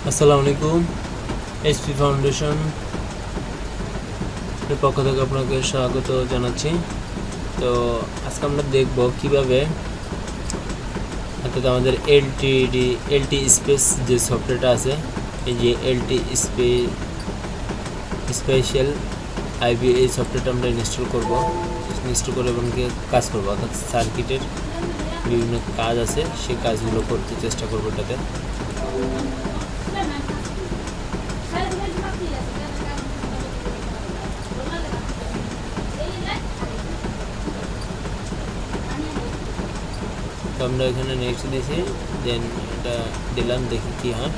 আসসালামু আলাইকুম। HP foundation এর পক্ষ থেকে আপনাকে স্বাগত জানাচ্ছি। তো আজকে আমরা দেখব কিভাবে অর্থাৎ আমাদের এলটি স্পেস যে সফটওয়্যারটা আছে, এই যে এলটি স্পেশাল আইবি, এই সফটওয়্যারটা আমরা ইনস্টল করে এবং কাজ করব, অর্থাৎ সার্কিটের বিভিন্ন কাজ আছে সেই কাজগুলো করতে চেষ্টা করবো এটাতে। তো আমরা এখানে নেক্সট দিয়েছি, দেন এটা দিলাম, দেখি কি হয়।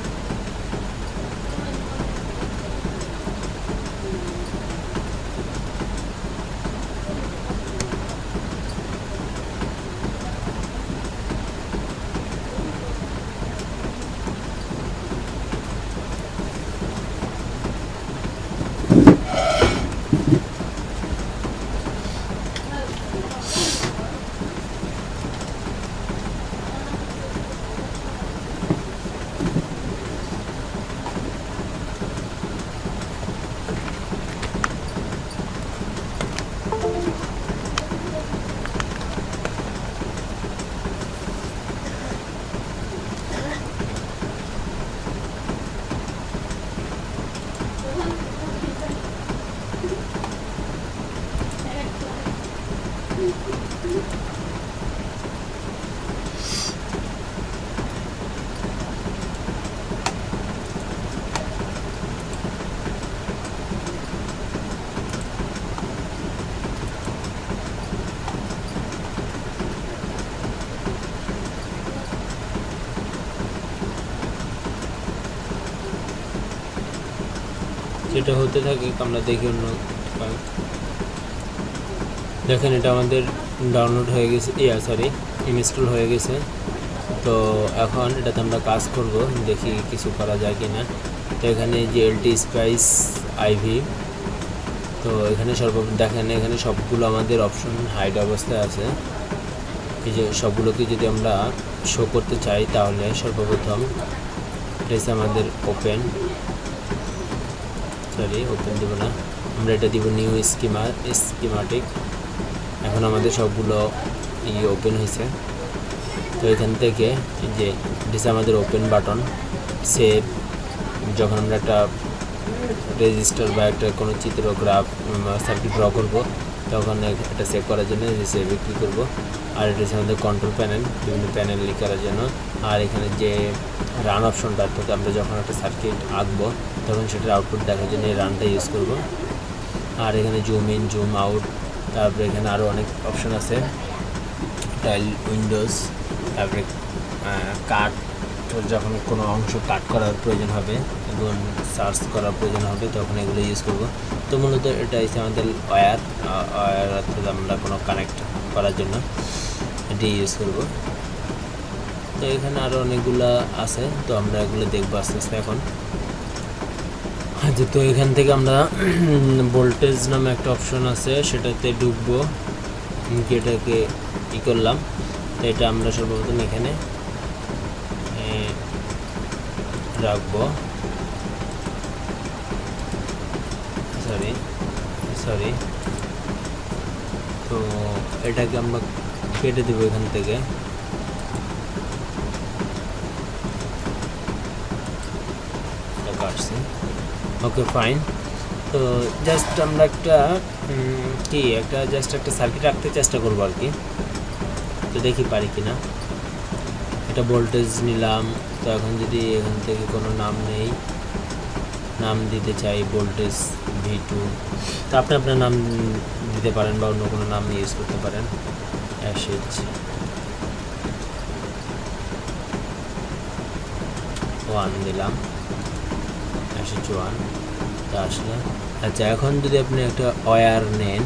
যেটা হতে থাকে আমরা দেখি অন্য। দেখেন এটা আমাদের ডাউনলোড হয়ে গেছে, ইনস্টল হয়ে গেছে। তো এখন এটাতে আমরা কাজ করব, দেখি কিছু করা যায় কি না। তো এখানে যে এলটি স্পাইস আইভি, তো এখানে দেখেন এখানে সবগুলো আমাদের অপশন হাইড অবস্থায় আছে। এই যে সবগুলোকে যদি আমরা শো করতে চাই তাহলে সর্বপ্রথম এটা আমাদের ওপেন দিব না, আমরা এটা দিব নিউ স্কিমাটিক। এখন আমাদের সবগুলো ওপেন হয়েছে। তো এখান থেকে যে এটা আমাদের ওপেন বাটন, সেভ। যখন আমরা একটা রেজিস্টার বা একটা কোনো চিত্র সার্কিট ড্র করবো, তখন এটা সেভ করার জন্য যে সেভে ক্লিক করবো। আর এটা হচ্ছে আমাদের কন্ট্রোল প্যানেল, বিভিন্ন প্যানেল লিক করার জন্য। আর এখানে যে রান অপশনটা, অর্থাৎ আমরা যখন একটা সার্কিট আঁকবো তখন সেটার আউটপুট দেখার জন্য এই রানটা ইউজ করব। আর এখানে জুম ইন, জুম আউট, তারপরে এখানে আরও অনেক অপশন আছে, টাইল উইন্ডোজ, তারপরে কাট, যখন কোনো অংশ কাট করার প্রয়োজন হবে এবং সার্চ করার প্রয়োজন হবে তখন এগুলো ইউজ করব। তো মূলত এটা হচ্ছে আমাদের ওয়্যার, অর্থাৎ আমরা কোনো কানেক্ট করার জন্য এটি ইউজ করব। তো এখানে আরও অনেকগুলো আছে, তো আমরা এগুলো দেখবো আস্তে আস্তে। এখন তো এখান থেকে আমরা ভোল্টেজ নামে একটা অপশন আছে, সেটাতে ঢুকবো, এটাকে করলাম। তো এটা আমরা সর্বপ্রথম এখানে রাখবো, সরি। তো এটাকে আমরা কেটে দেবো এখান থেকে। কাটছি, ওকে ফাইন। তো জাস্ট আমরা একটা একটা সার্কিট রাখতে চেষ্টা করবো আর কি। তো দেখি পারি কিনা। এটা ভোল্টেজ নিলাম। তো এখন যদি এখান থেকে কোনো নাম দিতে চাই, ভোল্টেজ V2, তো আপনি আপনার নাম দিতে পারেন বা অন্য কোনো নাম ইউজ করতে পারেন। SH1 দিলাম, SH1 তা আসলে। আচ্ছা, এখন যদি আপনি একটা ওয়্যার নেন,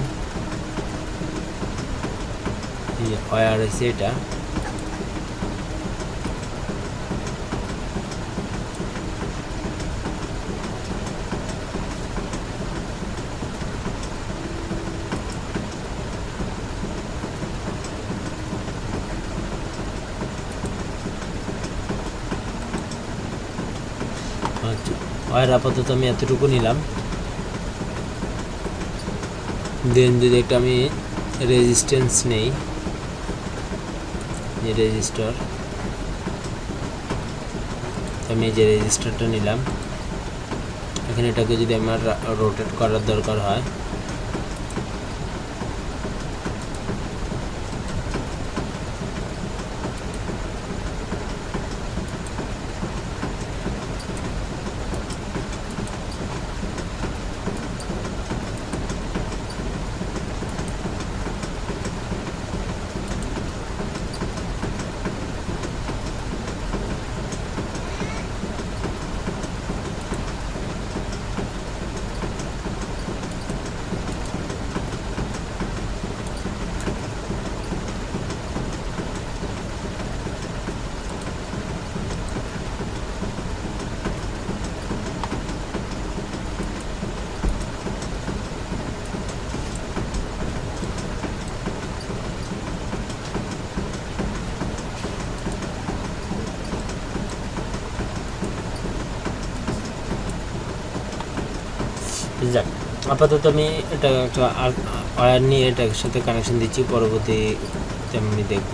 ওয়্যার আছে এটা, আচ্ছা, ওয়ার আপাতত আমি এতটুকু নিলাম। দেন যদি একটা আমি রেজিস্ট্যান্স নেই, যে রেজিস্টার, আমি এই যে রেজিস্টারটা নিলাম। এখানে এটাকে যদি আমার রোটেট করার দরকার হয়, যাক আপাতত আমি এটা একটা ওয়্যার নিয়ে এটার সাথে কানেকশন দিচ্ছি, পরবর্তীতে আমি দেখব।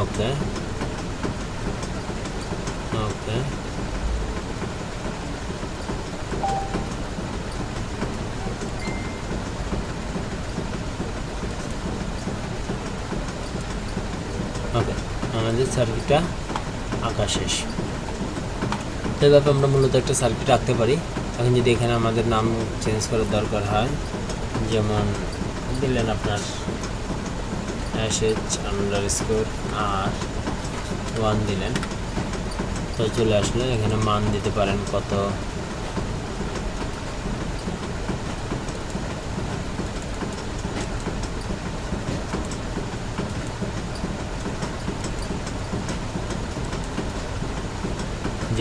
ওকে ওকে, ওকে, আমাদের সার্কিটটা আঁকা শেষ। এভাবে আমরা মূলত একটা সার্কিট আঁকতে পারি। এখন যদি এখানে আমাদের নাম চেঞ্জ করার দরকার হয়, যেমন দিলেন আপনার sh_r1 দিলেন, তো চলে আসলে এখানে মান দিতে পারেন কত,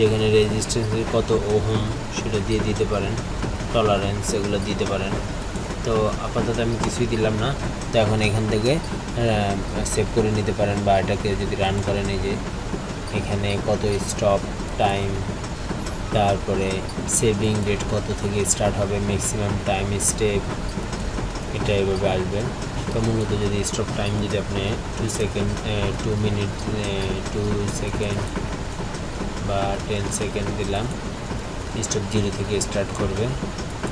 যেখানে রেজিস্ট্যান্সের কত ওহম সেটা দিয়ে দিতে পারেন, টলারেন্স এগুলো দিতে পারেন। তো আপাতত আমি কিছুই দিলাম না। তো এখন এখান থেকে সেভ করে নিতে পারেন, বা এটাকে যদি রান করেন, এই যে এখানে কত স্টপ টাইম, তারপরে সেভিং রেট কত থেকে স্টার্ট হবে, ম্যাক্সিমাম টাইম স্টেপ, এটা এভাবে আসবে। তো মূলত যদি স্টপ টাইম যদি আপনি 2 সেকেন্ড 2 মিনিট 2 সেকেন্ড বা 10 সেকেন্ড দিলাম, স্টপ 0 থেকে স্টার্ট করবে।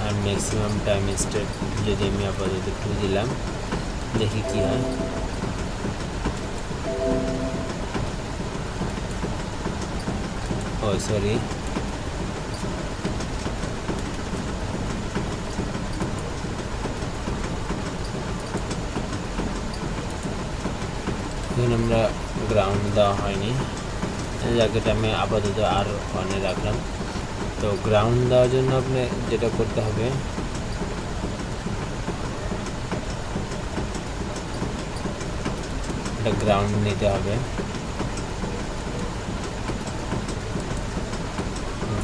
আর ম্যাক্সিমাম টাইম স্টেপ যদি আমি আপাতত 2 দিলাম, দেখি কি হয়। ও সরি, এখানে আমরা গ্রাউন্ড দেওয়া হয়নি, জায়গাটা আমি আপাতত আর ওয়ানে রাখলাম। তো গ্রাউন্ড দেওয়ার জন্য আপনি যেটা করতে হবে, এটা গ্রাউন্ড নিতে হবে।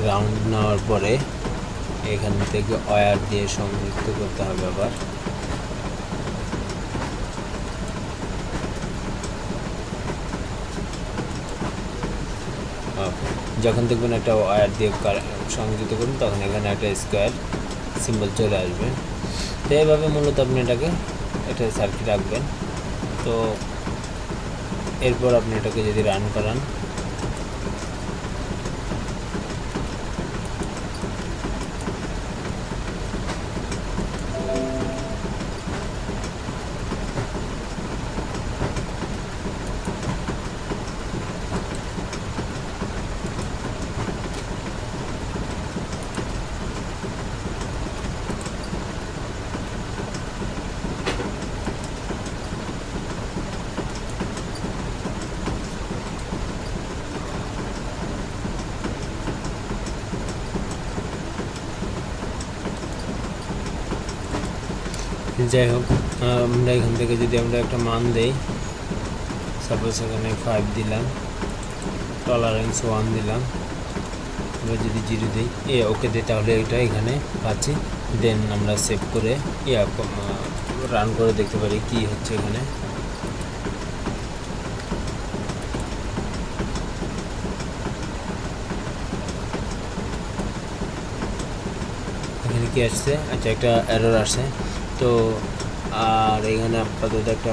গ্রাউন্ড নেওয়ার পরে এখান থেকে ওয়্যার দিয়ে সংযুক্ত করতে হবে। আবার যখন দেখবেন একটা ওয়্যার দিয়ে সংযুক্ত করুন, তখন এখানে একটা স্কোয়ার সিম্বল চলে আসবে। তো এইভাবে মূলত আপনি এটা সার্কিট রাখবেন। তো এরপর আপনি এটাকে যদি রান করান, যাই হোক, আমরা এখান থেকে যদি আমরা একটা মান দেই, সাপোজ এখানে 5 দিলাম, টলারেন্স 1 দিলাম, আমরা যদি 0 দিই, ওকে দিই, তাহলে এটা এখানে পাচ্ছি। দেন আমরা সেভ করে রান করে দেখতে পারি কি হচ্ছে এখানে। কি আসছে, আচ্ছা একটা এরর আসছে। তো আর এখানে আপাতত একটা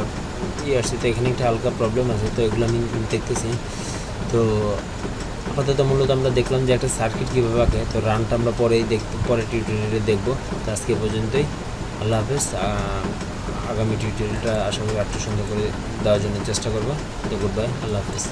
আসছে, তো এখানে একটা হালকা প্রবলেম আছে, তো এগুলো আমি দেখতেছি। তো আপাতত মূলত আমরা দেখলাম যে একটা সার্কিট কীভাবে আঁকে, তো রানটা আমরা পরে টিউটোরিয়ালে দেখবো। তো আজকে পর্যন্তই, আল্লাহ হাফেজ। আগামী টিউটোরিয়ালটা আশা করি একটু সুন্দর করে দেওয়ার জন্য চেষ্টা করবো। তো গুড বাই, আল্লাহ হাফেজ।